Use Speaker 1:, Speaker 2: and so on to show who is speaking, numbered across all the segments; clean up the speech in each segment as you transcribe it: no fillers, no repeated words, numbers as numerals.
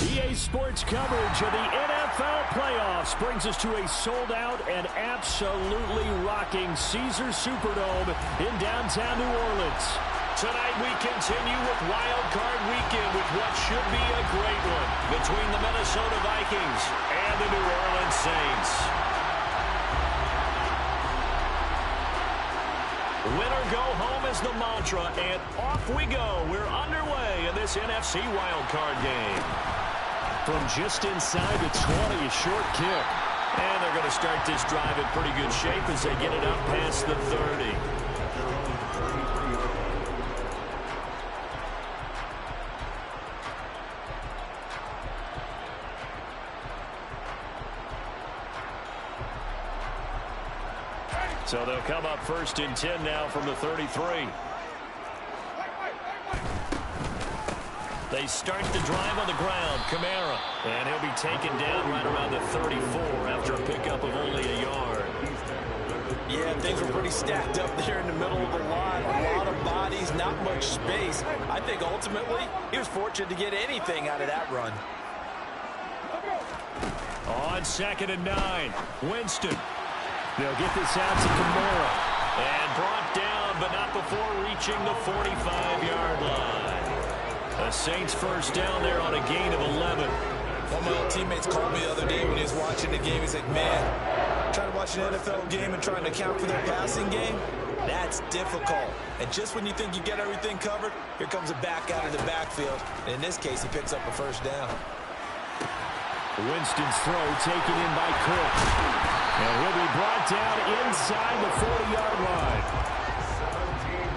Speaker 1: EA Sports coverage of the NFL playoffs brings us to a sold-out and absolutely rocking Caesars Superdome in downtown New Orleans. Tonight we continue with Wild Card Weekend with what should be a great one between the Minnesota Vikings and the New Orleans Saints. Winner go home is the mantra, and off we go. We're underway in this NFC Wild Card game. From just inside the 20, a short kick. And they're going to start this drive in pretty good shape as they get it up past the 30. So they'll come up first and 10 now from the 33. They start the drive on the ground. Kamara. And he'll be taken down right around the 34 after a pickup of only a yard.
Speaker 2: Yeah, things were pretty stacked up there in the middle of the line. A lot of bodies, not much space. I think ultimately he was fortunate to get anything out of that run.
Speaker 1: On 2nd and 9. Winston. They'll get this out to Kamara. And brought down, but not before reaching the 45-yard line. The Saints first down there on a gain of 11.
Speaker 2: One of my old teammates called me the other day when he was watching the game. He's like, man, trying to watch an NFL game and trying to account for their passing game, that's difficult. And just when you think you get everything covered, here comes a back out of the backfield. And in this case, he picks up a first down.
Speaker 1: Winston's throw taken in by Cook. And he'll be brought down inside the 40-yard line.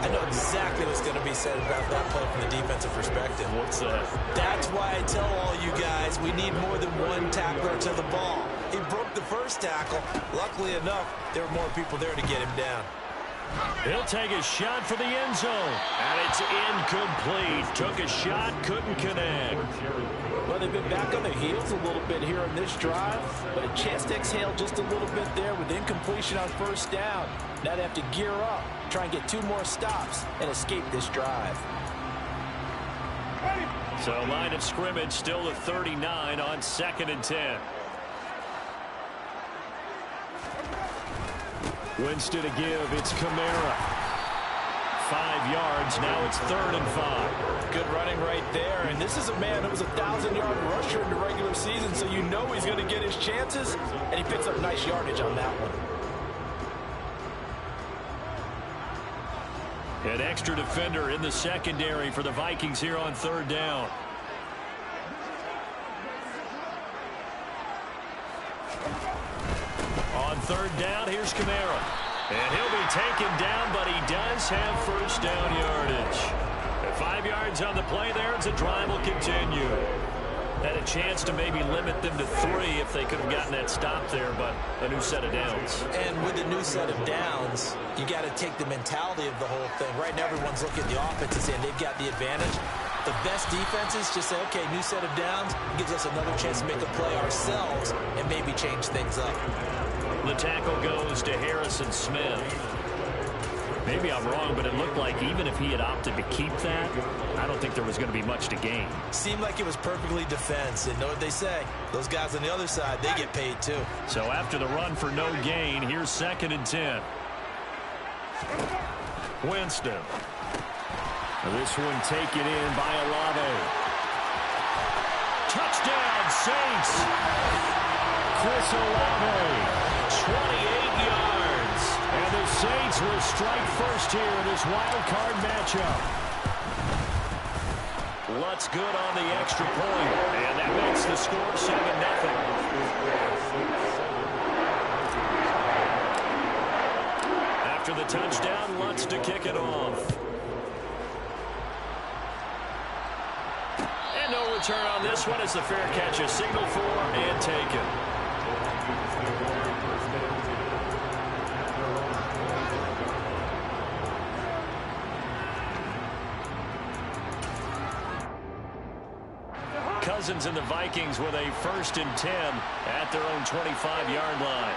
Speaker 2: I know exactly what's going to be said about that play from the defensive perspective.
Speaker 1: What's that?
Speaker 2: That's why I tell all you guys we need more than one tackler to the ball. He broke the first tackle. Luckily enough, there were more people there to get him down.
Speaker 1: He'll take a shot for the end zone. And it's incomplete. Took a shot, couldn't connect.
Speaker 3: Well, they've been back on their heels a little bit here in this drive, but a chance to exhale just a little bit there with incompletion on first down. Now they have to gear up, try and get 2 more stops, and escape this drive.
Speaker 1: So line of scrimmage still the 39 on 2nd and 10. Winston to give. It's Kamara. 5 yards. Now it's 3rd and 5.
Speaker 3: Good running right there. And this is a man who was a 1,000-yard rusher in the regular season, so you know he's going to get his chances. And he picks up nice yardage on that one.
Speaker 1: An extra defender in the secondary for the Vikings here on 3rd down. On 3rd down, here's Kamara. And he'll be taken down, but he does have first down yardage. At 5 yards on the play there, as the drive will continue. Had a chance to maybe limit them to 3 if they could have gotten that stop there, but a new set of downs.
Speaker 2: And with the new set of downs, you got to take the mentality of the whole thing. Right now, everyone's looking at the offense and they've got the advantage. The best defenses just say, okay, new set of downs, gives us another chance to make a play ourselves and maybe change things up.
Speaker 1: The tackle goes to Harrison Smith. Maybe I'm wrong, but it looked like even if he had opted to keep that, I don't think there was going to be much to gain.
Speaker 2: Seemed like it was perfectly defense. And know what they say? Those guys on the other side, they get paid too.
Speaker 1: So after the run for no gain, here's 2nd and 10. Winston. This one taken in by Olave. Touchdown, Saints. Chris Olave. 28 yards. And the Saints will strike first here in this wild card matchup. Lutz good on the extra point. And that makes the score 7-0. After the touchdown, Lutz to kick it off. And no return on this one as the fair catch is signaled for and taken. Cousins and the Vikings with a 1st and 10 at their own 25-yard line.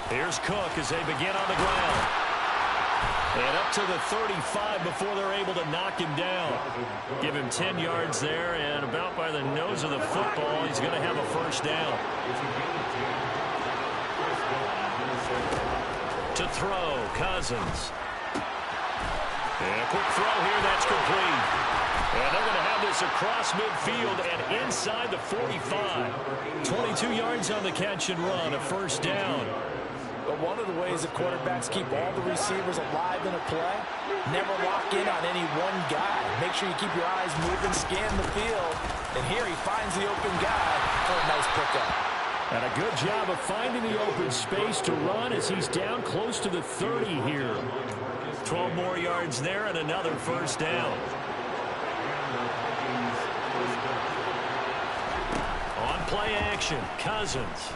Speaker 1: Here's Cook as they begin on the ground. And up to the 35 before they're able to knock him down. Give him 10 yards there, and about by the nose of the football, he's going to have a first down. To throw, Cousins. And a quick throw here, that's complete. And they're going to have this across midfield and inside the 45. 22 yards on the catch and run, a first down.
Speaker 3: But one of the ways that quarterbacks keep all the receivers alive in a play, never lock in on any one guy. Make sure you keep your eyes moving, scan the field. And here he finds the open guy for a nice pickup.
Speaker 1: And a good job of finding the open space to run as he's down close to the 30 here. 12 more yards there and another first down. On play action, Cousins.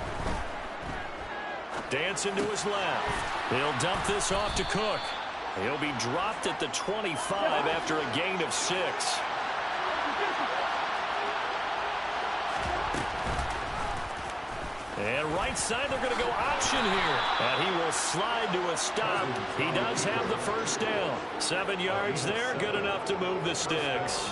Speaker 1: Dancing to his left. He'll dump this off to Cook. He'll be dropped at the 25 after a gain of 6. And right side, they're going to go option here. And he will slide to a stop. He does have the first down. 7 yards there, good enough to move the sticks.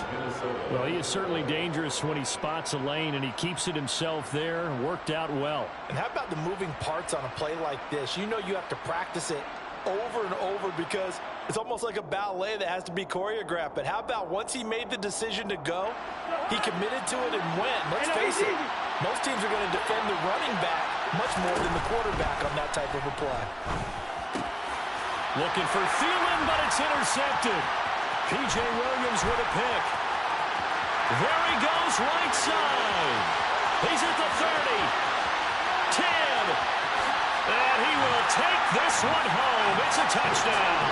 Speaker 1: Well, he is certainly dangerous when he spots a lane, and he keeps it himself there. Worked out well.
Speaker 3: And how about the moving parts on a play like this? You know you have to practice it over and over because it's almost like a ballet that has to be choreographed. But how about once he made the decision to go, he committed to it and went. Let's face it, most teams are going to defend the running back much more than the quarterback on that type of a play.
Speaker 1: Looking for Thielen, but it's intercepted. P.J. Williams with a pick. There he goes, right side. He's at the 30. 10. And he will take this one home. It's a touchdown.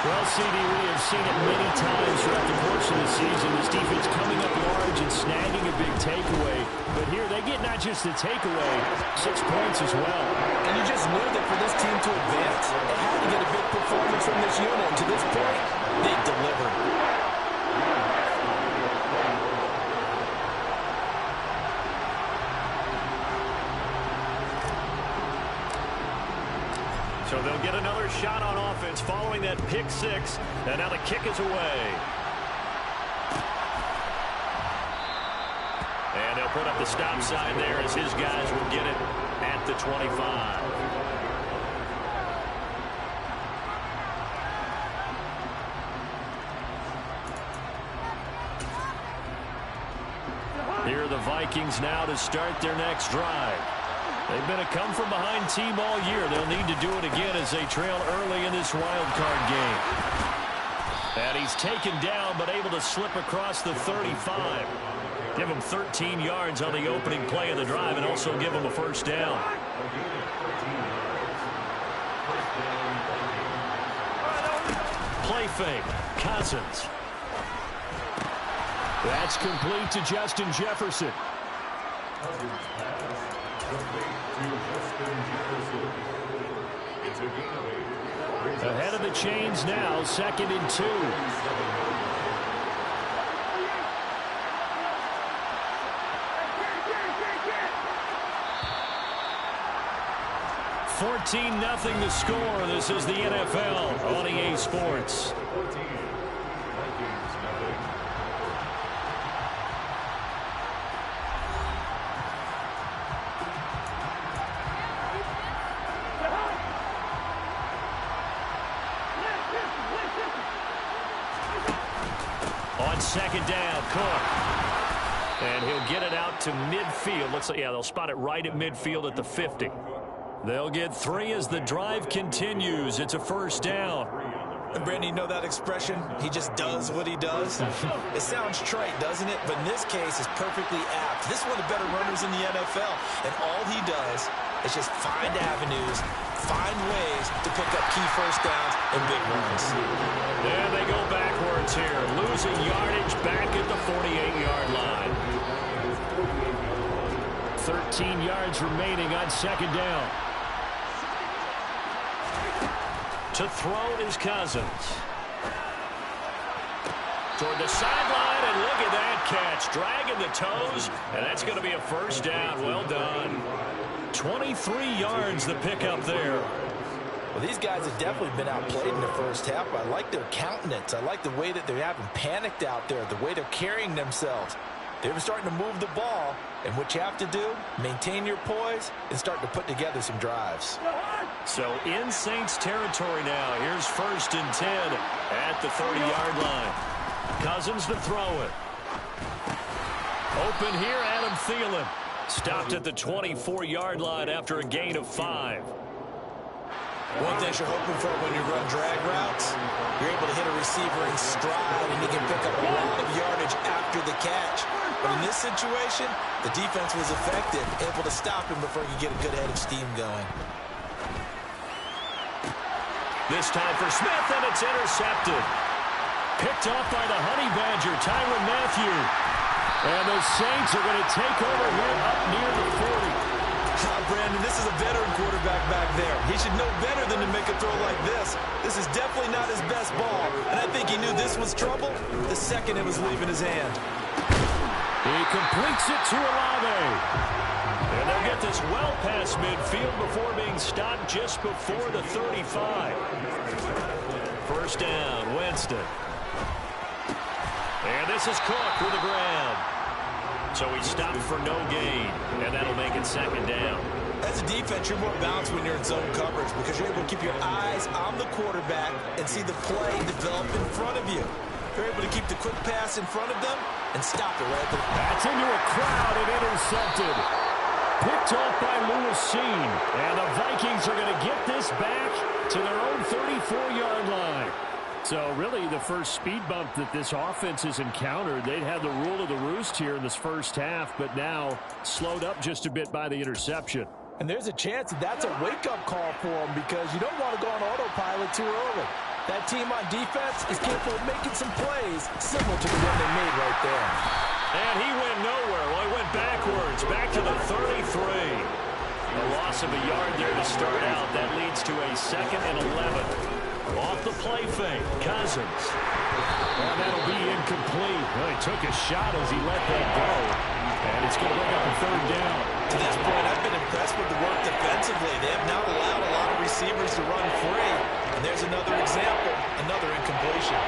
Speaker 1: Well, CD, we have seen it many times throughout the course of the season. This defense coming up large and snagging a big takeaway. But here they get not just the takeaway, 6 points as well.
Speaker 3: And you just knew that for this team to advance, they had to get a big performance from this unit. And to this point, they delivered.
Speaker 1: So they'll get another shot on offense following that pick 6. And now the kick is away. And they'll put up the stop sign there as his guys will get it at the 25. Here are the Vikings now to start their next drive. They've been a come-from-behind team all year. They'll need to do it again as they trail early in this wild card game. And he's taken down but able to slip across the 35. Give him 13 yards on the opening play of the drive and also give him a first down. Play fake. Cousins. That's complete to Justin Jefferson. Ahead of the chains now, 2nd and 2. (14-0) the score. This is the NFL on EA Sports. On 2nd down, Cook. And he'll get it out to midfield. Looks like, yeah, they'll spot it right at midfield at the 50. They'll get 3 as the drive continues. It's a first down.
Speaker 2: And Brandon, you know that expression? He just does what he does. It sounds trite, doesn't it? But in this case, it's perfectly apt. This is one of the better runners in the NFL. And all he does is just find avenues, find ways to pick up key first downs and big runs.
Speaker 1: There they go backwards here. Losing yardage back at the 48-yard line. 13 yards remaining on 2nd down. To throw is Cousins. Toward the sideline, and look at that catch. Dragging the toes, and that's going to be a first down. Well done. 23 yards the pickup there.
Speaker 3: Well, these guys have definitely been outplayed in the first half. I like their countenance. I like the way that they haven't panicked out there, the way they're carrying themselves. They're starting to move the ball, and what you have to do, maintain your poise and start to put together some drives.
Speaker 1: So in Saints territory now. Here's 1st and 10 at the 30-yard line. Cousins to throw it. Open here, Adam Thielen. Stopped at the 24-yard line after a gain of 5.
Speaker 2: One thing you're hoping for when you run drag routes, you're able to hit a receiver in stride, and he can pick up a lot of yardage after the catch. But in this situation, the defense was effective, able to stop him before he could get a good head of steam going.
Speaker 1: This time for Smith, and it's intercepted. Picked off by the Honey Badger, Tyrann Mathieu. And the Saints are going to take over here up near the 40.
Speaker 2: Brandon, this is a veteran quarterback back there. He should know better than to make a throw like this. This is definitely not his best ball, and I think he knew this was trouble the second it was leaving his hand.
Speaker 1: He completes it to Olave. And they'll get this well past midfield before being stopped just before the 35. First down, Winston. And this is Cook with a grab. So he stopped for no gain, and that'll make it 2nd down.
Speaker 2: As a defense, you're more balanced when you're in zone coverage because you're able to keep your eyes on the quarterback and see the play develop in front of you. You're able to keep the quick pass in front of them and stop it right there.
Speaker 1: That's into a crowd and intercepted. Picked off by Lewis Cine. And the Vikings are going to get this back to their own 34-yard line. So really the first speed bump that this offense has encountered, they'd had the rule of the roost here in this first half, but now slowed up just a bit by the interception.
Speaker 3: And there's a chance that that's a wake-up call for them because you don't want to go on autopilot too early. That team on defense is capable of making some plays similar to the one they made right there.
Speaker 1: And he went nowhere. Well, he went backwards, back to the 33. A loss of a yard there to start out. That leads to a 2nd and 11. Off the play fake, Cousins. And that'll be incomplete. Well, he took a shot as he let that go. And it's going to bring up a 3rd down.
Speaker 2: To this point, I've been impressed with the work defensively. They have not allowed a lot of receivers to run free. And there's another example, another incompletion.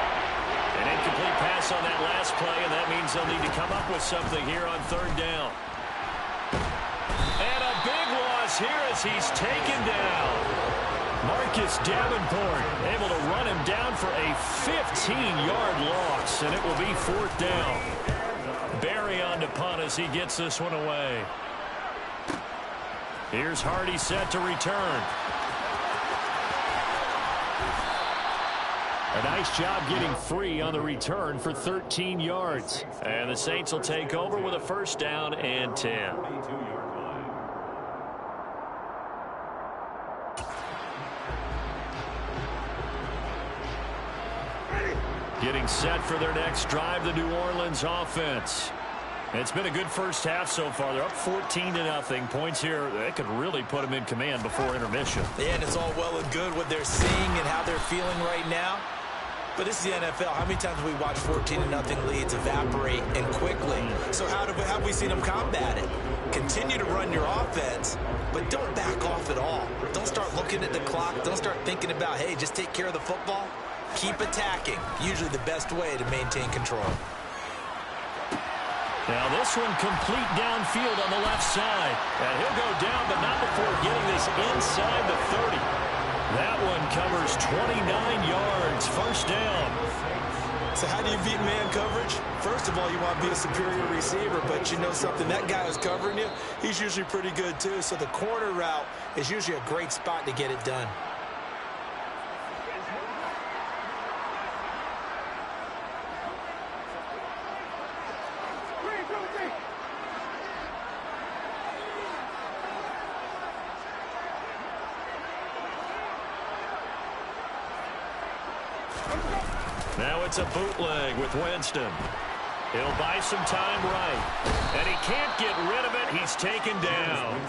Speaker 1: An incomplete pass on that last play, and that means they'll need to come up with something here on 3rd down. And a big loss here as he's taken down. Marcus Davenport able to run him down for a 15-yard loss, and it will be 4th down. Barry on to punt as he gets this one away. Here's Hardy set to return. A nice job getting free on the return for 13 yards. And the Saints will take over with a 1st down and 10. Getting set for their next drive, the New Orleans offense. It's been a good first half so far. They're up 14-0. Points here, they could really put them in command before intermission.
Speaker 2: Yeah, and it's all well and good what they're seeing and how they're feeling right now. But this is the NFL. How many times have we watched 14-0 leads evaporate and quickly? So how have we seen them combat it? Continue to run your offense, but don't back off at all. Don't start looking at the clock. Don't start thinking about, hey, just take care of the football. Keep attacking. Usually the best way to maintain control.
Speaker 1: Now this one complete downfield on the left side. And he'll go down, but not before getting this inside the 30. That one covers 29 yards. 1st down.
Speaker 2: So how do you beat man coverage? First of all, you want to be a superior receiver, but you know something, that guy who's covering you, he's usually pretty good too. So the corner route is usually a great spot to get it done.
Speaker 1: Now it's a bootleg with Winston. He'll buy some time right. And he can't get rid of it. He's taken down.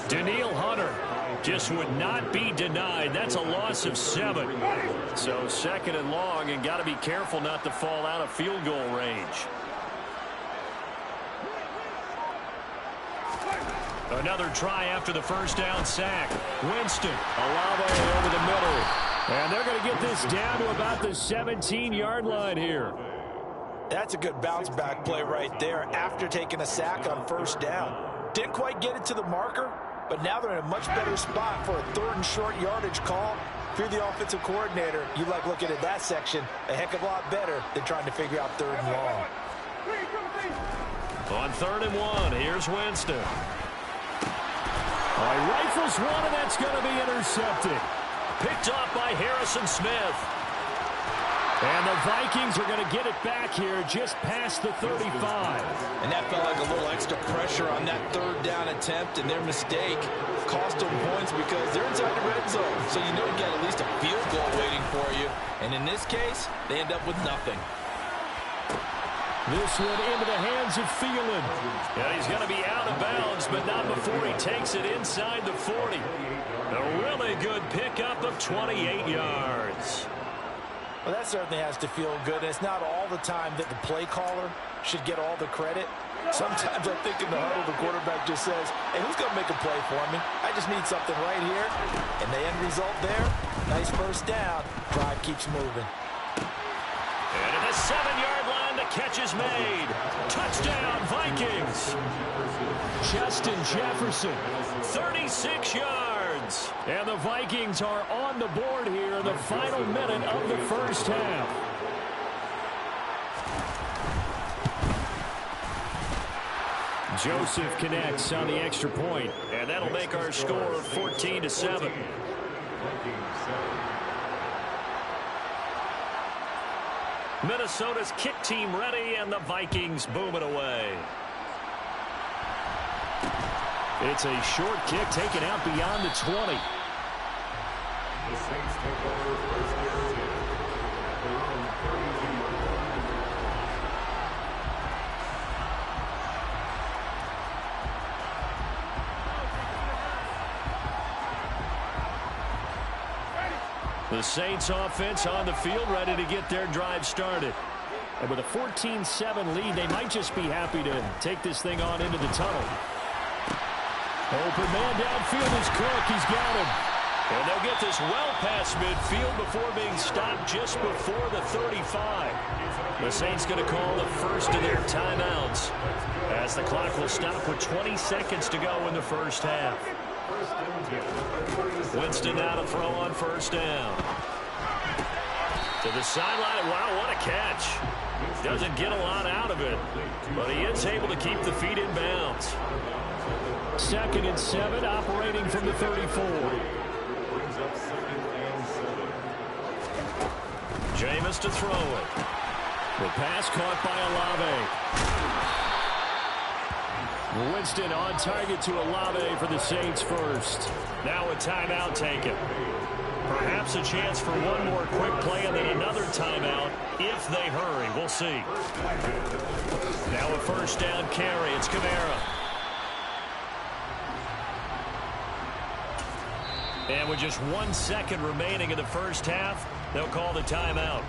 Speaker 1: Danielle Hunter just would not be denied. That's a loss of 7. So 2nd and long, and got to be careful not to fall out of field goal range. Another try after the first down sack. Winston, Olave over the middle. And they're going to get this down to about the 17-yard line here.
Speaker 3: That's a good bounce back play right there after taking a sack on first down. Didn't quite get it to the marker, but now they're in a much better spot for a 3rd and short yardage call. If you're the offensive coordinator, you like looking at that section a heck of a lot better than trying to figure out 3rd and long.
Speaker 1: On 3rd and 1, here's Winston. He rifles one, and that's going to be intercepted. Picked off by Harrison Smith. And the Vikings are going to get it back here just past the 35.
Speaker 2: And that felt like a little extra pressure on that 3rd down attempt, and their mistake cost them points because they're inside the red zone. So you know you got at least a field goal waiting for you. And in this case, they end up with nothing.
Speaker 1: This one into the hands of Thielen. Yeah, he's going to be out of bounds, but not before he takes it inside the 40. A really good pickup of 28 yards.
Speaker 3: Well, that certainly has to feel good. It's not all the time that the play caller should get all the credit. Sometimes I think in the huddle, the quarterback just says, hey, who's going to make a play for me? I just need something right here. And the end result there, nice first down. Drive keeps moving.
Speaker 1: And at the 7-yard line, the catch is made. Touchdown, Vikings. Justin Jefferson, 36 yards. And the Vikings are on the board here in the final minute of the first half. Joseph connects on the extra point, and that'll make our score 14-7. Minnesota's kick team ready, and the Vikings boom it away. It's a short kick taken out beyond the 20. The Saints take over first down. The Saints offense on the field ready to get their drive started. And with a 14-7 lead, they might just be happy to take this thing on into the tunnel. Open man downfield is Cook. He's got him. And they'll get this well past midfield before being stopped just before the 35. The Saints going to call the first of their timeouts as the clock will stop with 20 seconds to go in the first half. Winston now to throw on first down. To the sideline. Wow, what a catch. Doesn't get a lot out of it, but he is able to keep the feet in bounds. 2nd and 7, operating from the 34. Jameis to throw it. The pass caught by Olave. Winston on target to Olave for the Saints first. Now a timeout taken. Perhaps a chance for one more quick play and then another timeout if they hurry. We'll see. Now a first down carry. It's Kamara. And with just 1 second remaining in the first half, they'll call the timeout.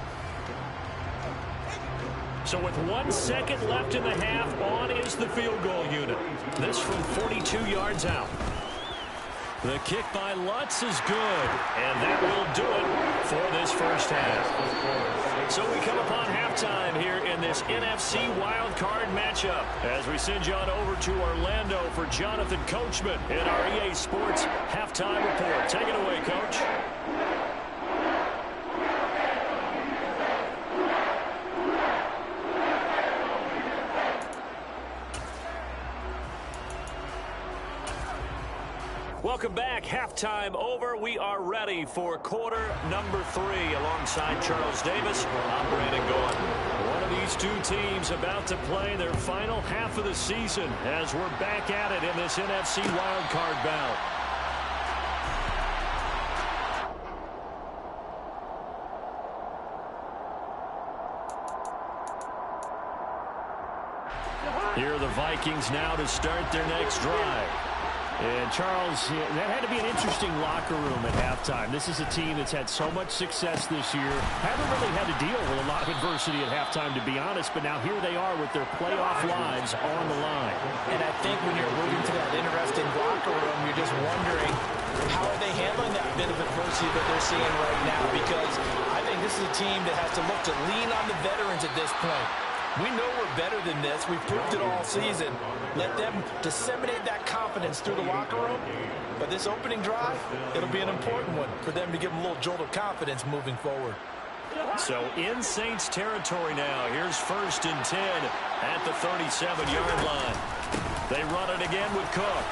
Speaker 1: So with 1 second left in the half, on is the field goal unit. This from 42 yards out. The kick by Lutz is good, and that will do it for this first half. So we come upon halftime here in this NFC wildcard matchup as we send you on over to Orlando for Jonathan Coachman in our EA Sports Halftime Report. Take it away, Coach. Welcome back. Halftime over. We are ready for quarter number 3 alongside Charles Davis. I'm Brandon Gordon. One of these two teams about to play their final half of the season as we're back at it in this NFC wildcard bout. Here are the Vikings now to start their next drive. And, Charles, that had to be an interesting locker room at halftime. This is a team that's had so much success this year. Haven't really had to deal with a lot of adversity at halftime, to be honest. But now here they are with their playoff lives on the line.
Speaker 3: And I think when you're moving to that interesting locker room, you're just wondering, how are they handling that bit of adversity that they're seeing right now? Because I think this is a team that has to look to lean on the veterans at this point. We know we're better than this. We've proved it all season. Let them disseminate that confidence through the locker room. But this opening drive, it'll be an important one for them to give them a little jolt of confidence moving forward.
Speaker 1: So in Saints territory now. Here's 1st and 10 at the 37-yard line. They run it again with Cook.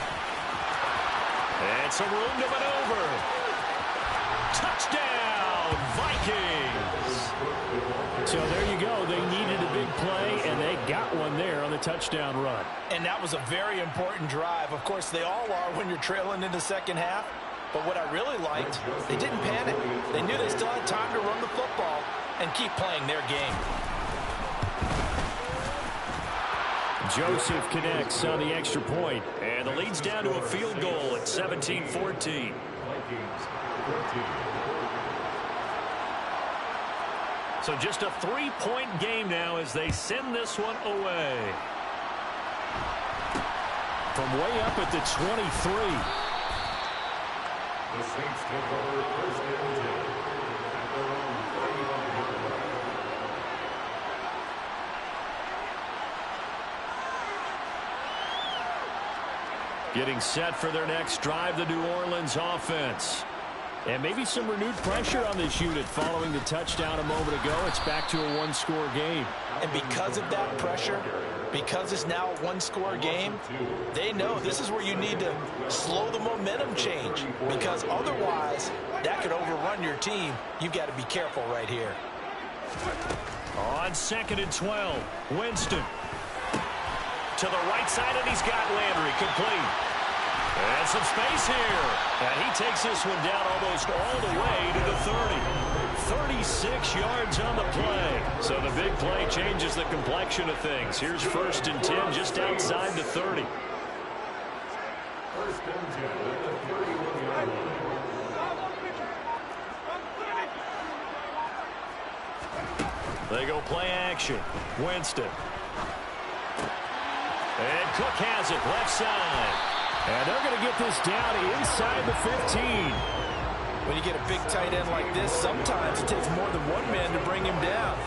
Speaker 1: And some room to maneuver. Touchdown, Vikings! So there you go. They needed a big play, and they got one there on the touchdown run.
Speaker 3: And that was a very important drive. Of course, they all are when you're trailing in the second half. But what I really liked, they didn't panic. They knew they still had time to run the football and keep playing their game.
Speaker 1: Joseph connects on the extra point, and the lead's down to a field goal at 17-14. So just a 3-point game now as they send this one away. From way up at the 23.
Speaker 4: The Saints take over 1st and 10 at their own 31-yard line.
Speaker 1: Getting set for their next drive, the New Orleans offense. And maybe some renewed pressure on this unit following the touchdown a moment ago. It's back to a one-score game.
Speaker 3: And because of that pressure, because it's now a one-score game, they know this is where you need to slow the momentum change. Because otherwise, that could overrun your team. You've got to be careful right here.
Speaker 1: On 2nd and 12, Winston. To the right side, and he's got Landry complete. And some space here. And he takes this one down almost all the way to the 30. 36 yards on the play. So the big play changes the complexion of things. Here's 1st and 10 just outside the 30.
Speaker 4: 1st and 10 at the 31-yard line.
Speaker 1: They go play action. Winston. And Cook has it left side. And they're going to get this down inside the 15.
Speaker 3: When you get a big tight end like this, sometimes it takes more than one man to bring him down.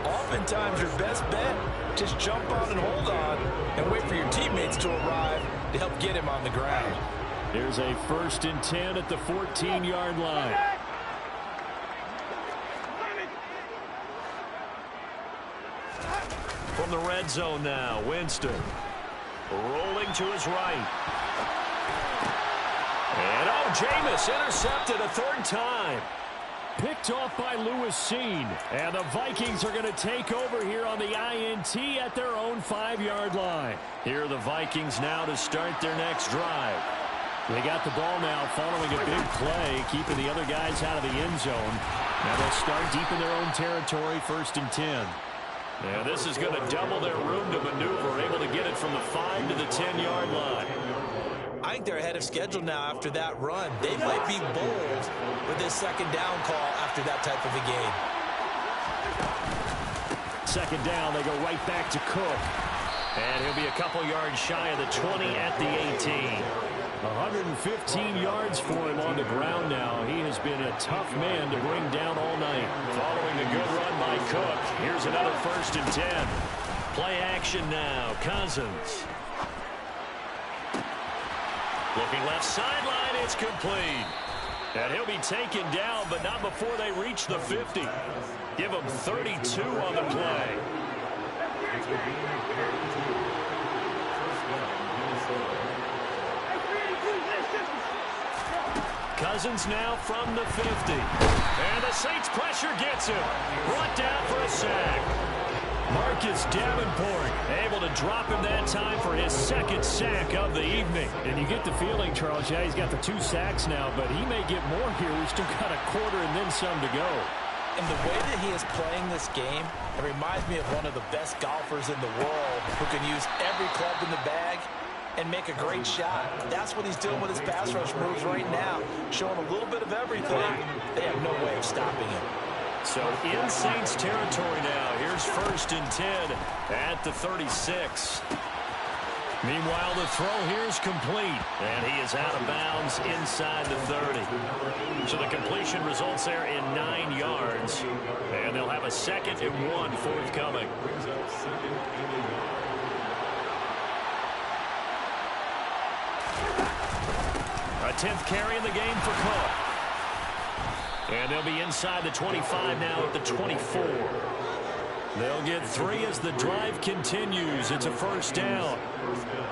Speaker 3: Oftentimes, your best bet, just jump on and hold on and wait for your teammates to arrive to help get him on the ground.
Speaker 1: Here's a 1st and 10 at the 14-yard line. From the red zone now, Winston. Rolling to his right. And Jameis intercepted a 3rd time. Picked off by Lewis Cine. And the Vikings are going to take over here on the INT at their own 5-yard line. Here are the Vikings now to start their next drive. They got the ball now following a big play, keeping the other guys out of the end zone. Now they'll start deep in their own territory, 1st and 10. Now this is going to double their room to maneuver, able to get it from the 5 to the 10-yard line.
Speaker 3: I think they're ahead of schedule now after that run. They might be bold with this 2nd down call after that type of a game.
Speaker 1: 2nd down, they go right back to Cook. And he'll be a couple yards shy of the 20 at the 18. 115 yards for him on the ground now. He has been a tough man to bring down all night. Following a good run by Cook. Here's another 1st and 10. Play action now. Cousins. Looking left sideline, it's complete. And he'll be taken down, but not before they reach the 50. Give him 32 on the play. Cousins now from the 50. And the Saints pressure gets him. Brought down for a sack. Marcus Davenport able to drop him that time for his 2nd sack of the evening. And you get the feeling, Charles, yeah, he's got the 2 sacks now, but he may get more here. We've still got a quarter and then some to go.
Speaker 3: And the way that he is playing this game, it reminds me of one of the best golfers in the world who can use every club in the bag and make a great shot. That's what he's doing with his pass rush moves right now, showing a little bit of everything. They have no way of stopping him.
Speaker 1: So in Saints territory now. Here's 1st and 10 at the 36. Meanwhile, the throw here is complete, and he is out of bounds inside the 30. So the completion results there in 9 yards, and they'll have a 2nd and 1 forthcoming. A 10th carry in the game for Cook. And they'll be inside the 25 now at the 24. They'll get 3 as the drive continues. It's a 1st down.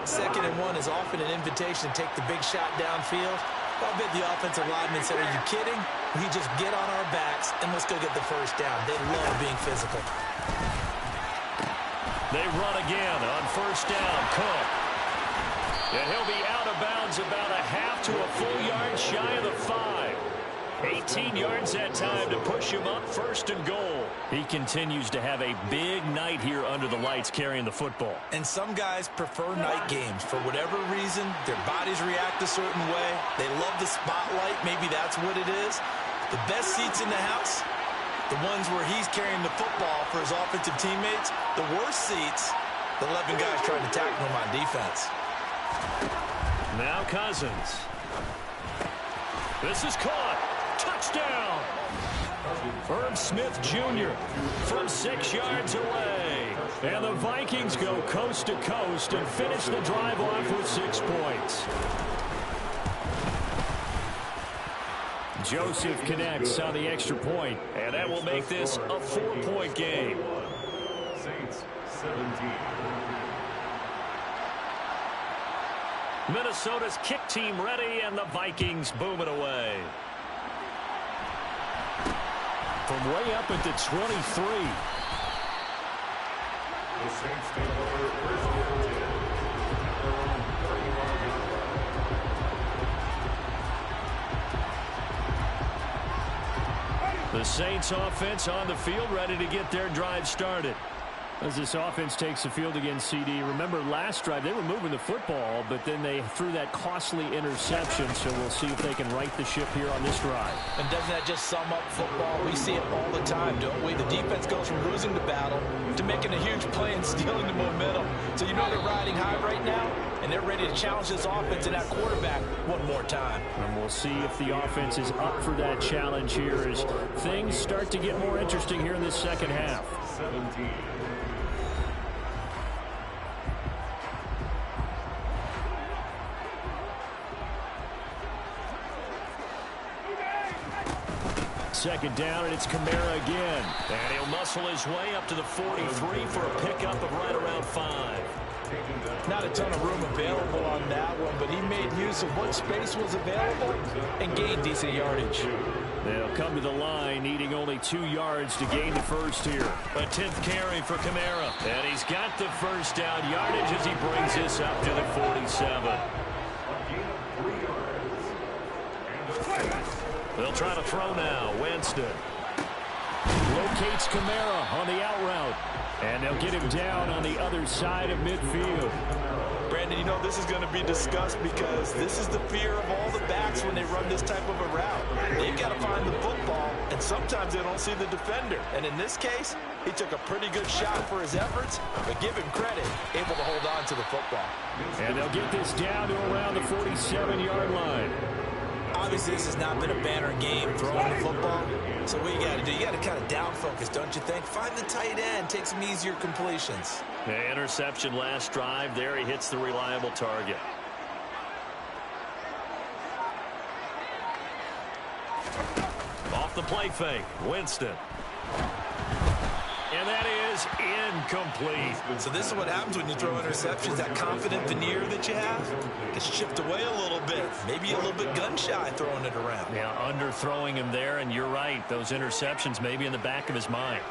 Speaker 3: 2nd and 1 is often an invitation to take the big shot downfield. I bet the offensive lineman said, are you kidding? We just get on our backs and let's go get the 1st down. They love being physical.
Speaker 1: They run again on 1st down. Cook. And he'll be out of bounds about a half to a full yard shy of the 5. 18 yards that time to push him up 1st and goal. He continues to have a big night here under the lights carrying the football.
Speaker 3: And some guys prefer night games. For whatever reason, their bodies react a certain way. They love the spotlight. Maybe that's what it is. The best seats in the house, the ones where he's carrying the football for his offensive teammates. The worst seats, the 11 guys trying to tackle him on defense.
Speaker 1: Now Cousins. This is caught. Touchdown! Herb Smith Jr. from 6 yards away. And the Vikings go coast to coast and finish the drive off with 6 points. Joseph connects on the extra point, and that will make this a 4-point game.
Speaker 4: Saints 17.
Speaker 1: Minnesota's kick team ready, and the Vikings boom it away. From way up at the 23.
Speaker 4: The Saints take over 1st and 10 at their own 31 yard line.
Speaker 1: The Saints offense on the field, ready to get their drive started. As this offense takes the field against CD, remember last drive they were moving the football, but then they threw that costly interception, so we'll see if they can right the ship here on this drive.
Speaker 3: And doesn't that just sum up football? We see it all the time, don't we? The defense goes from losing the battle to making a huge play and stealing the momentum. So you know they're riding high right now, and they're ready to challenge this offense and that quarterback one more time.
Speaker 1: And we'll see if the offense is up for that challenge here as things start to get more interesting here in this second half.
Speaker 4: 17.
Speaker 1: Second down, and it's Kamara again. And he'll muscle his way up to the 43 for a pickup of right around 5.
Speaker 3: Not a ton of room available on that one, but he made use of what space was available and gained decent yardage.
Speaker 1: They'll come to the line, needing only 2 yards to gain the first here. A 10th carry for Kamara. And he's got the first down yardage as he brings this up to the 47. They'll try to throw now. Winston locates Kamara on the out route. And they'll get him down on the other side of midfield.
Speaker 3: Brandon, you know this is going to be discussed because this is the fear of all the backs when they run this type of a route. They've got to find the football, and sometimes they don't see the defender. And in this case, he took a pretty good shot for his efforts, but give him credit, able to hold on to the football.
Speaker 1: And they'll get this down to around the 47-yard line.
Speaker 3: Obviously, this has not been a banner game throwing the football. So what you got to do, you got to kind of down focus, don't you think? Find the tight end, take some easier completions.
Speaker 1: The interception last drive. There he hits the reliable target. Off the play fake, Winston. And that is incomplete.
Speaker 3: So this is what happens when you throw interceptions. That confident veneer that you have gets chipped away a little bit. Maybe a little bit gun-shy throwing it around.
Speaker 1: Yeah, underthrowing him there, and you're right. Those interceptions may be in the back of his mind.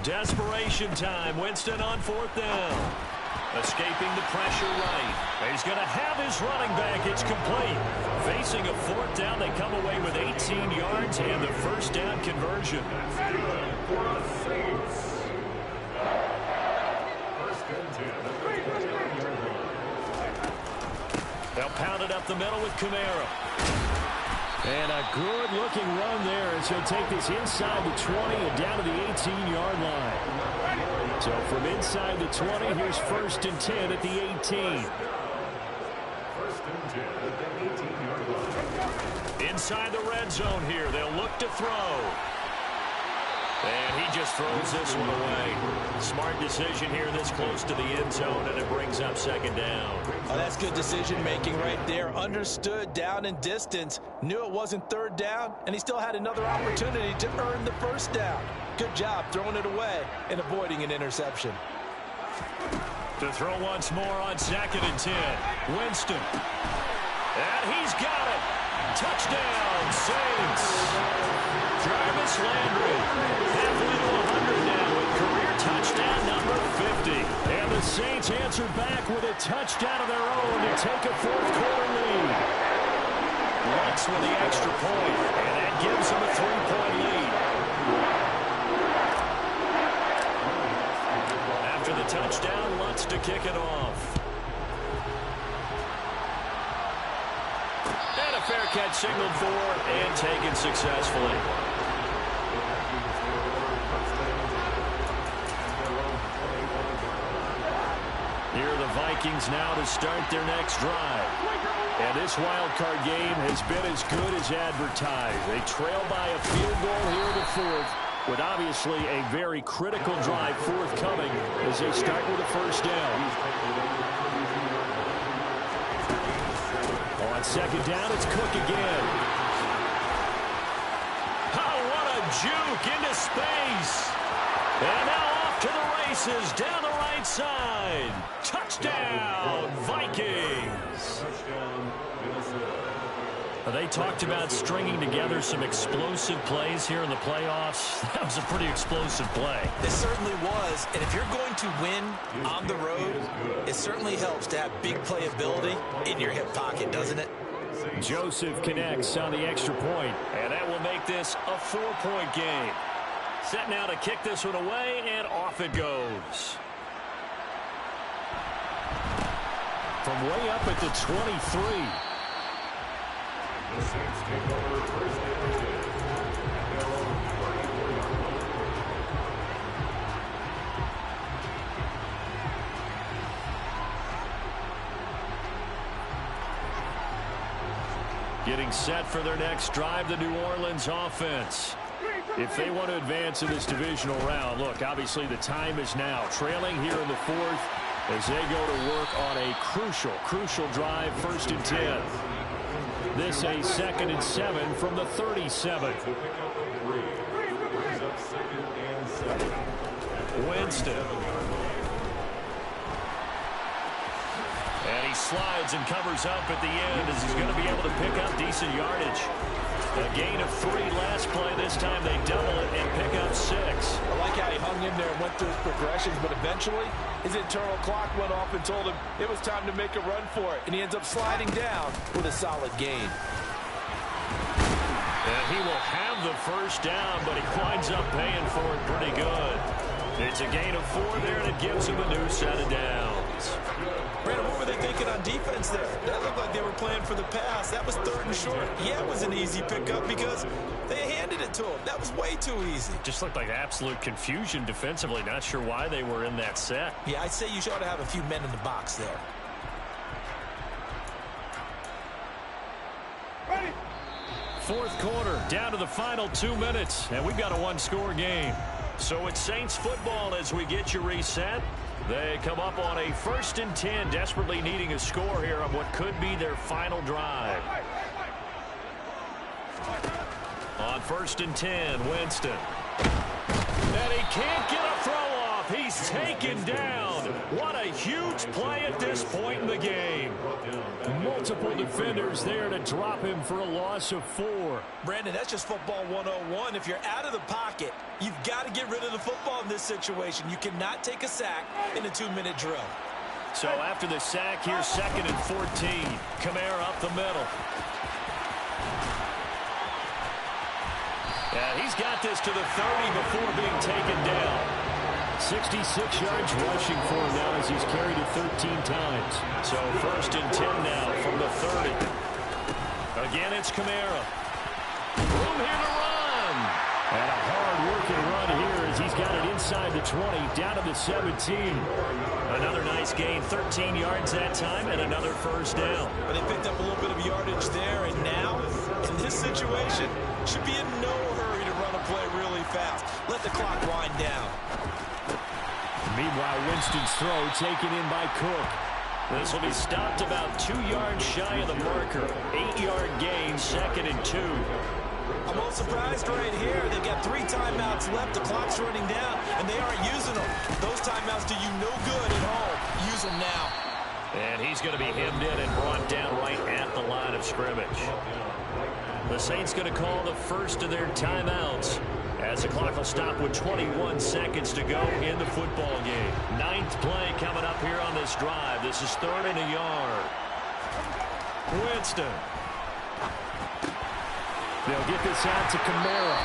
Speaker 1: Desperation time. Winston on 4th down. Escaping the pressure right. He's going to have his running back. It's complete. Facing a fourth down, they come away with 18 yards and the first down conversion. They'll pound it up the middle with Kamara. And a good-looking run there as he'll take this inside the 20 and down to the 18-yard line. So from inside the 20, here's 1st and 10 at the 18.
Speaker 4: 1st and 10 at the 18-yard line.
Speaker 1: Inside the red zone here, they'll look to throw. And he just throws this one away. Smart decision here this close to the end zone, and it brings up 2nd down.
Speaker 3: Oh, that's good decision-making right there. Understood down and distance. Knew it wasn't 3rd down, and he still had another opportunity to earn the 1st down. Good job throwing it away and avoiding an interception.
Speaker 1: To throw once more on 2nd and 10. Winston. And he's got it. Touchdown, Saints. Jarvis Landry, halfway to 100 now with career touchdown number 50. And the Saints answer back with a touchdown of their own to take a 4th quarter lead. Lutz with the extra point, and that gives them a 3-point lead. After the touchdown, Lutz to kick it off. And a fair catch signaled for and taken successfully. Here are the Vikings now to start their next drive. And this wild card game has been as good as advertised. They trail by a field goal here in the 4th, with obviously a very critical drive forthcoming as they start with a 1st down. On 2nd down, it's Cook again. Oh, what a juke into space. And now off to the races down the right side. Touchdown, Vikings. They talked about stringing together some explosive plays here in the playoffs. That was a pretty explosive play.
Speaker 2: It certainly was. And if you're going to win on the road, it certainly helps to have big playability in your hip pocket, doesn't it?
Speaker 1: Joseph connects on the extra point, and that will make this a 4-point game. Set now to kick this one away, and off it goes. From way up at the 23.
Speaker 4: The Saints take over 1st and 10.
Speaker 1: Getting set for their next drive, the New Orleans offense. If they want to advance in this divisional round, look, obviously the time is now. Trailing here in the 4th as they go to work on a crucial drive, 1st and 10. This a 2nd and 7 from the 37. Winston. And he slides and covers up at the end as he's going to be able to pick up decent yardage. A gain of 3 last play. This time they double it and pick up 6.
Speaker 3: I like how he hung in there and went through his progressions, but eventually his internal clock went off and told him it was time to make a run for it, and he ends up sliding down with a solid gain.
Speaker 1: And he will have the 1st down, but he winds up paying for it pretty good. It's a gain of 4 there, and it gives him a new set of downs.
Speaker 2: Brandon, what were they thinking on defense there? That looked like they were playing for the pass. That was 3rd and short. Yeah, it was an easy pickup because they handed it to him. That was way too easy.
Speaker 1: Just looked like absolute confusion defensively. Not sure why they were in that set.
Speaker 2: Yeah, I'd say you ought to have a few men in the box there.
Speaker 4: Ready.
Speaker 1: 4th quarter, down to the final 2 minutes, and we've got a 1-score game. So it's Saints football as we get you reset. They come up on a 1st and 10, desperately needing a score here on what could be their final drive. On 1st and 10, Winston. And he can't get a throw off. He's taken down. What a huge play at this point in the game. Multiple defenders there to drop him for a loss of 4.
Speaker 2: Brandon, that's just football 101. If you're out of the pocket, you've got to get rid of the football in this situation. You cannot take a sack in a 2-minute drill.
Speaker 1: So after the sack, here's 2nd and 14. Kamara up the middle. And he's got this to the 30 before being taken down. 66 yards rushing for him now as he's carried it 13 times. So 1st and 10 now from the 30. Again, it's Kamara. Room here to run. And a hard-working run here as he's got it inside the 20, down to the 17. Another nice gain, 13 yards that time, and another 1st down.
Speaker 2: But they picked up a little bit of yardage there, and now, in this situation, should be in no hurry to run a play really fast. Let the clock wind down.
Speaker 1: Meanwhile, Winston's throw taken in by Cook. This will be stopped about 2 yards shy of the marker. 8-yard gain, 2nd and 2.
Speaker 2: I'm a little surprised right here. They've got 3 timeouts left. The clock's running down, and they aren't using them. Those timeouts do you no good at home. Use them now.
Speaker 1: And he's going to be hemmed in and brought down right at the line of scrimmage. The Saints going to call the first of their timeouts as the clock will stop with 21 seconds to go in the football game. 9th play coming up here on this drive. This is 3rd and a yard. Winston. They'll get this out to Kamara.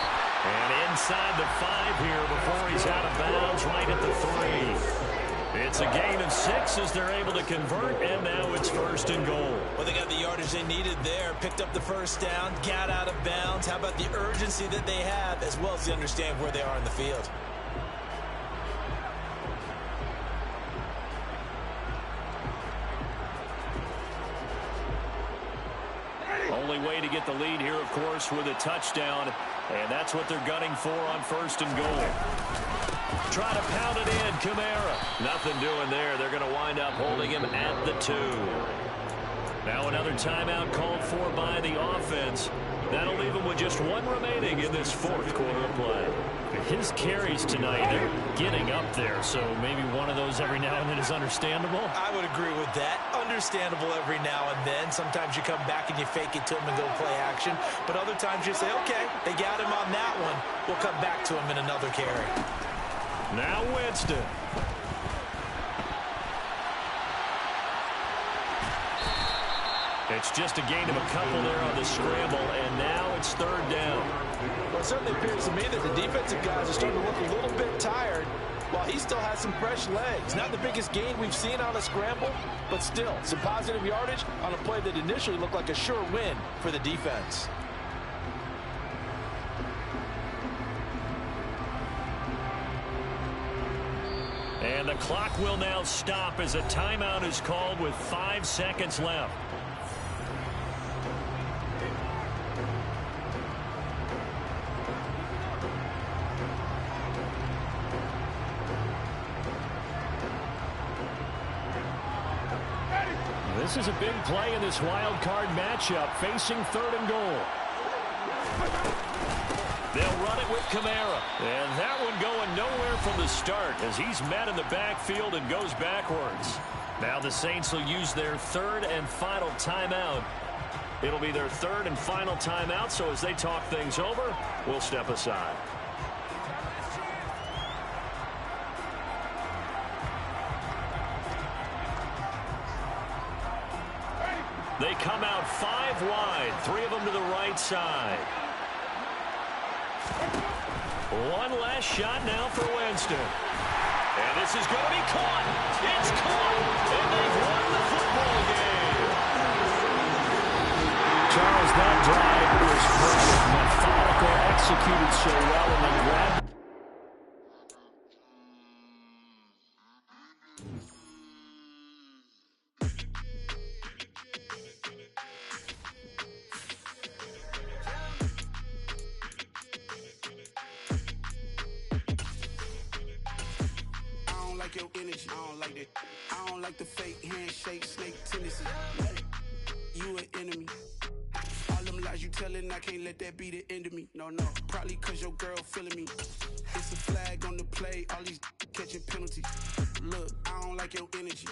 Speaker 1: And inside the 5 here before he's out of bounds right at the 3. It's a gain of 6 as they're able to convert, and now it's 1st and goal.
Speaker 2: Well, they got the yardage they needed there, picked up the 1st down, got out of bounds. How about the urgency that they have, as well as they understand where they are in the field?
Speaker 1: Only way to get the lead here, of course, with a touchdown, and that's what they're gunning for on 1st and goal. Try to pound it in, Kamara. Nothing doing there. They're going to wind up holding him at the 2. Now another timeout called for by the offense. That'll leave him with just 1 remaining in this 4th quarter of play. His carries tonight, they're getting up there, so maybe one of those every now and then is understandable.
Speaker 2: I would agree with that. Understandable every now and then. Sometimes you come back and you fake it to him and go play action. But other times you say, okay, they got him on that one. We'll come back to him in another carry.
Speaker 1: Now Winston. It's just a gain of a couple there on the scramble, and now it's 3rd down.
Speaker 3: Well, it certainly appears to me that the defensive guys are starting to look a little bit tired while he still has some fresh legs. Not the biggest gain we've seen on a scramble, but still some positive yardage on a play that initially looked like a sure win for the defense.
Speaker 1: And the clock will now stop as a timeout is called with 5 seconds left. This is a big play in this wild card matchup, facing 3rd and goal. They'll run it with Kamara. And that one going nowhere from the start as he's met in the backfield and goes backwards. Now the Saints will use their 3rd and final timeout. It'll be their 3rd and final timeout, so as they talk things over, we'll step aside. They come out 5 wide, 3 of them to the right side. One last shot now for Winston. And this is going to be caught. It's caught. And they've won the football game. Charles, that drive was perfect. Methodical, executed so well, and they grabbed.
Speaker 5: Your energy, I don't like that. I don't like the fake handshake, snake tendency. You an enemy. All them lies you telling, I can't let that be the end of me. No, probably cause your girl feeling me. It's a flag on the play, all these catching penalties. Look, I don't like your energy.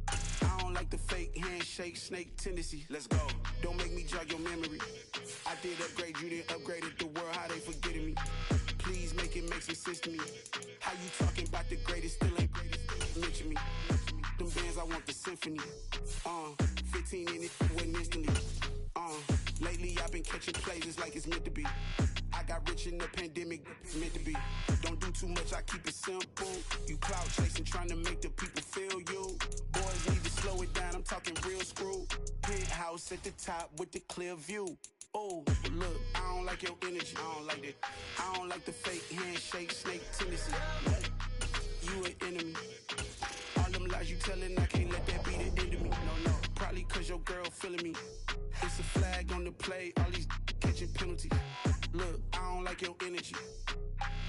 Speaker 5: I don't like the fake handshake, snake tendency. Let's go. Don't make me jog your memory. I did upgrade, you didn't upgrade it. The world, how they forgetting me. Please make it make some sense to me. How you talking about the greatest, still ain't greatest, mention me. them bands, I want the symphony. 15 in it, wasn't instantly. Lately I've been catching plays, it's like it's meant to be. I got rich in the pandemic, it's meant to be. Don't do too much, I keep it simple. You clout chasing, trying to make the people feel you. Boys need to slow it down, I'm talking real screw. Penthouse at the top with the clear view. Oh, look, I don't like your energy, I don't like that. I don't like the fake handshake, snake tendency. You an enemy. All them lies you telling, I can't let that be the end of me. No, probably cause your girl feeling me. It's a flag on the play, all these catching penalties. Look, I don't like your energy.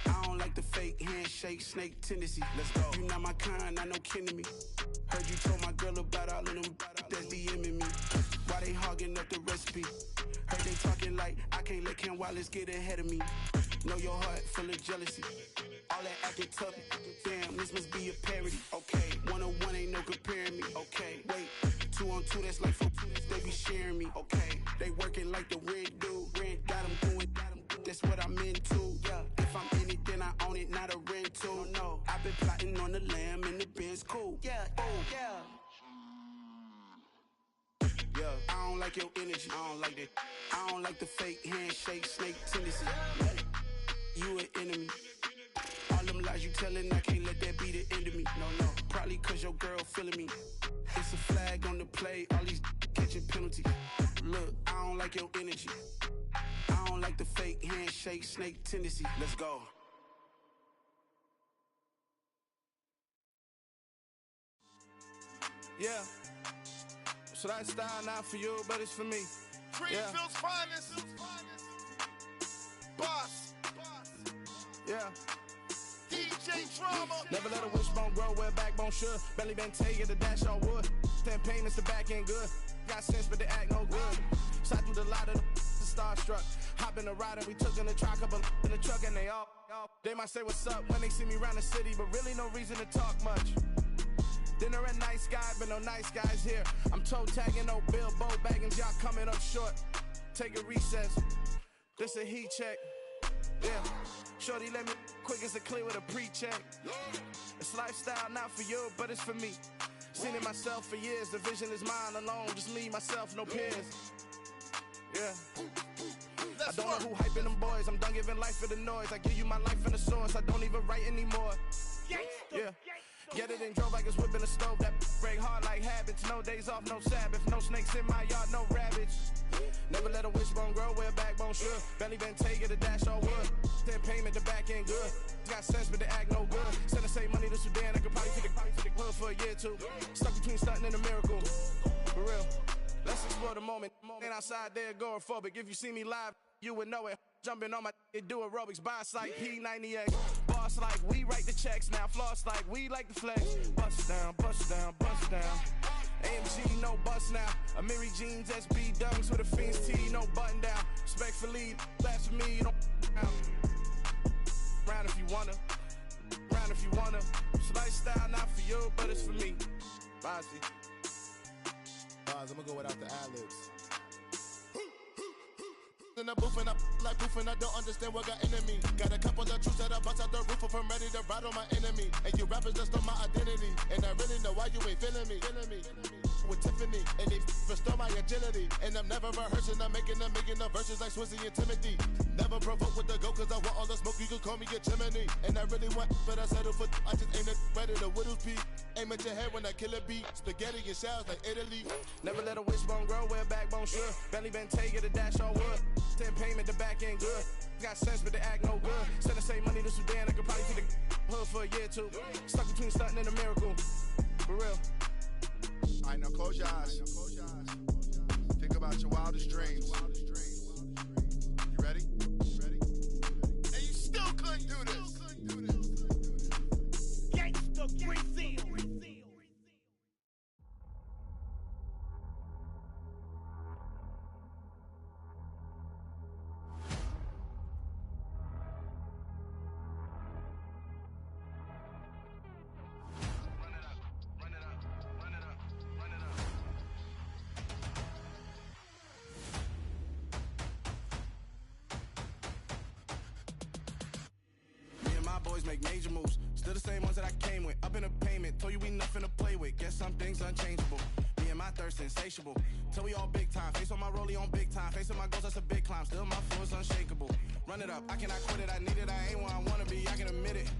Speaker 5: I don't like the fake handshake, snake tendency. Let's go. You not my kind, I know kin to me. Heard you told my girl about all of them that's DMing me. Why they hogging up the recipe? Heard they talking like I can't let Ken Wallace get ahead of me. Know your heart full of jealousy. All that acting tough, damn, this must be a parody. Okay, 1-on-1 ain't no comparing me. Okay, wait, 2-on-2, that's like 4, they be sharing me. Okay, they working like the rent dude. Rent got them doing, that's what I'm into. Yeah, if I'm in it, then I own it, not a rental. No, I've been plotting on the lamb and the Benz cool. Yeah, oh, yeah. Yeah, I don't like your energy, I don't like that. I don't like the fake handshake, snake tendency. You an enemy. All them lies you telling, I can't let that be the end of me. No, probably cause your girl feeling me. It's a flag on the play, all these catching penalties. Look, I don't like your energy. I don't like the fake handshake, snake tendency. Let's go. Yeah. So that style not for you, but it's for me.
Speaker 6: Greenfield's finest. Boss.
Speaker 5: Yeah.
Speaker 6: DJ Drama.
Speaker 5: Never let a wishbone grow where a backbone should. Belly been taking the dash on wood. 10 payments, the back end good. Got sense, but they act no good. Shot through the lot of the starstruck. Hop in the ride and we took in the truck, couple in the truck and they all. They might say what's up when they see me around the city, but really no reason to talk much. Dinner at Nice Guy, but no nice guys here. I'm toe tagging, no Bilbo baggins, y'all coming up short. Take a recess. This a heat check. Yeah. Shorty let me quick as a clear with a pre-check. It's lifestyle not for you, but it's for me. Seen it myself for years. The vision is mine alone. Just me, myself, no peers. Yeah. I don't know who hyping them boys. I'm done giving life for the noise. I give you my life in the source. I don't even write anymore. Yeah. Get it and drove like it's whipping a stove. That break hard like habits. No days off, no Sabbath. No snakes in my yard, no rabbits. Never let a wishbone grow where a backbone should. Belly been taking the dash on wood. 10 payment, the back end good. Got sense, but they act no good. Send the same money to Sudan. I could probably take the hood for a year or two. Stuck between stunting and a miracle. For real. Let's explore the moment. Ain't outside there agoraphobic. If you see me live, you would know it. Jumping on my do aerobics, boss like P90X. Boss like we write the checks now. Floss like we like the flex. Bust down, bust down, bust down. AMG, no bust now. Amiri jeans, SB dunks with a Fiends tee, no button down. Respectfully, that's for me, you don't round if you wanna. Round if you wanna. It's lifestyle not for you, but it's for me. Bossy.
Speaker 6: I'm gonna go without the ad-libs. In the booth and I like poof and I don't understand what got into me. Got a couple of truths that I bust out the roof if I'm ready to ride on my enemy. And you rappers just stole my identity, and I really know why you ain't feeling me. With Tiffany, and they restore my agility. And I'm never rehearsing, I'm making the verses like Swizzy and Timothy. Never provoke with the go, cause I want all the smoke, you can call me a chimney. And I really want, but I settle for, I just ain't ready to whittles peak. Aim at your head when I kill a beat. Spaghetti and shells like Italy.
Speaker 5: Never let a wishbone grow where a backbone should. Belly been taking the dash on wood. 10 payment, the back end good. Got sense, but they act no good. Send the same money to Sudan, I could probably take the hood for a year or two. Stuck between stunting and a miracle. For real.
Speaker 6: Alright, now close your eyes. Think about your wildest dreams. You ready? And you still couldn't do this. Gangsta Greenfield.
Speaker 5: Boys make major moves. Still the same ones that I came with. Up in a payment, told you we nothing to play with. Guess some things unchangeable. Me and my thirst insatiable. Till we all big time. Face on my rollie on big time. Facing my goals, that's a big climb. Still my flow is unshakable. Run it up, I cannot quit it. I need it, I ain't where I wanna be, I can admit it.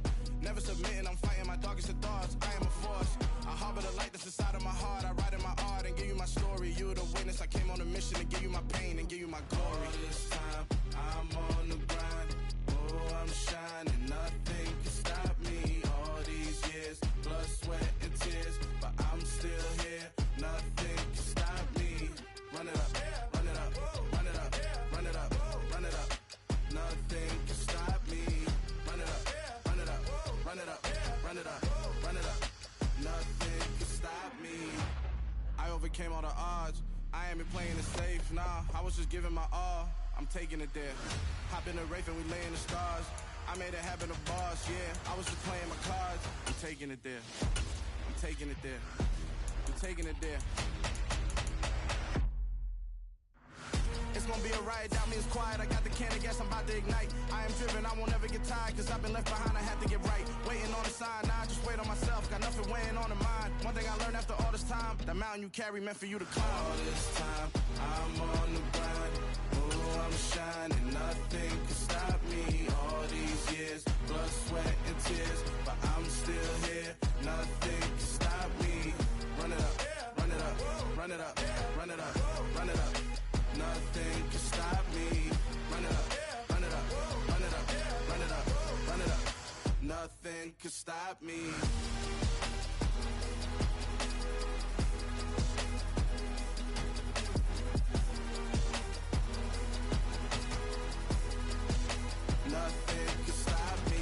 Speaker 5: Never submitting, I'm fighting my darkest of thoughts. I am a force. I harbor the light that's inside of my heart. I write in my art and give you my story. You the witness, I came on a mission to give you my pain and give you my glory. All this time, I'm on the grind. Oh, I'm shining, nothing can stop me. All these years, blood, sweat, and tears, but I'm still here. Nothing can stop me. Run it up, run it up, run it up, run it up, run it up. Nothing can stop me. Run it up, run it up, run it up, run it up, run it up. Nothing can stop me. I overcame all the odds. I ain't been playing it safe, nah. I was just giving my all. I'm taking it there. Hop in the Wraith and we lay in the stars. I made it happen, a boss, yeah. I was just playing my cards. I'm taking it there. I'm taking it there. I'm taking it there. It's gonna be a riot, doubt me it's quiet. I got the can of gas, I'm about to ignite. I am driven, I won't ever get tired, cause I've been left behind, I had to get right. Waiting on the sign, now I just wait on myself. Got nothing weighing on the mind. One thing I learned after all this time, the mountain you carry meant for you to climb. All this time, I'm on the grind. Oh, I'm shining, nothing can stop me. All these years, blood, sweat, and tears, but I'm still here. Nothing can stop me. Run it up, run it up, run it up, run it up, run it up. Nothing can stop me. Run it up, run it up, run it up, run it up, run it up. Nothing can stop me. Nothing can stop me.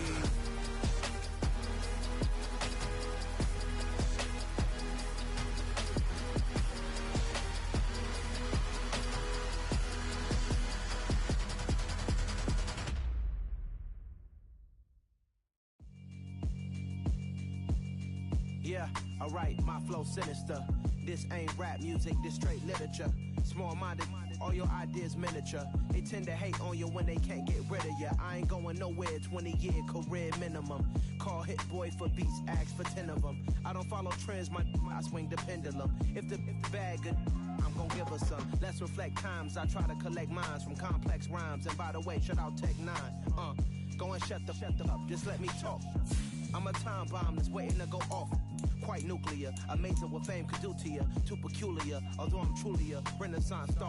Speaker 7: Yeah, alright, my flow sinister. This ain't rap music, this straight literature. Small-minded, all your ideas miniature. They tend to hate on you when they can't get rid of you. I ain't going nowhere, 20-year career minimum. Call Hit Boy for beats, ask for 10 of them. I don't follow trends, I swing the pendulum. If the bag good, I'm gon' give her some. Let's reflect times, I try to collect minds from complex rhymes. And by the way, shout out Tech 9. Go and shut the up, just let me talk. I'm a time bomb that's waiting to go off. Quite nuclear, amazing what fame could do to you. Too peculiar, although I'm truly a Renaissance star.